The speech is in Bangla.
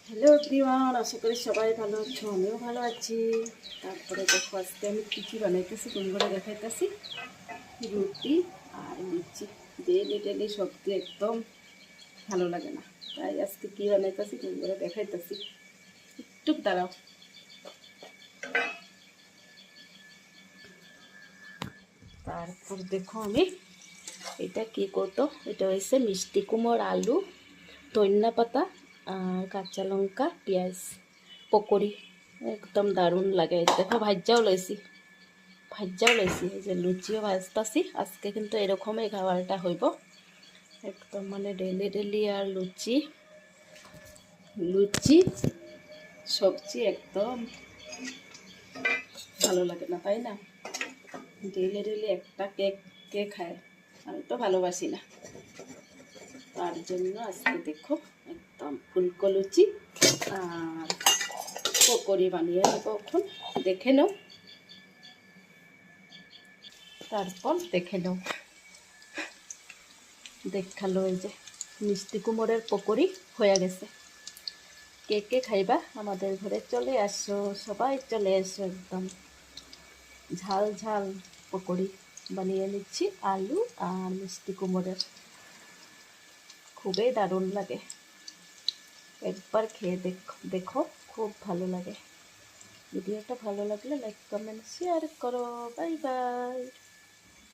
হ্যালো এভরিওয়ান, আশা করি সবাই ভালো আছো, আমিও ভালো আছি। তারপরে দেখো আজকে আমি কী কী বানাইতেছি তুমি করে দেখাইতেছি। রুটি আর লুচি। ডেলি ডেলি সবজি একদম ভালো লাগে না, তাই আজকে কী বানাইতেছি তুমি করে দেখাইতেছি। একটু দাঁড়াও। তারপর দেখো আমি এটা কী করতো, এটা হয়েছে মিষ্টি কুমড়, আলু, ধনিয়া পাতা আর কাঁচা লঙ্কা, পেঁয়াজ পকোড়ি। একদম দারুণ লাগে। দেখো ভাজ্যাও লইছি, এই যে লুচিও ভাজতাছি। আজকে কিন্তু এরকমই খাবারটা হইব, একদম মানে ডেলি ডেলি। আর লুচি লুচি সবজি একদম ভালো লাগে না, তাই না? ডেলি ডেলি একটা কেক কে খায়? আমি তো ভালোবাসি না। তার জন্য আজকে দেখো একদম ফুলকো লুচি আর পকোড়ি বানিয়ে নেবো। এখন দেখে নাও, তারপর দেখে নাও। দেখালো এই যে মিষ্টি কুমড়ের পকোড়ি হয়ে গেছে। কে কে খাইবা আমাদের ঘরে চলে আসো, সবাই চলে এসো। একদম ঝাল ঝাল পকোড়ি বানিয়ে নিচ্ছি আলু আর মিষ্টি কুমড়ের। খুবই দারুণ লাগে, একবার খেয়ে দেখো, খুব ভালো লাগে। ভিডিওটা ভালো লাগলে লাইক কমেন্ট শেয়ার করো। Bye bye.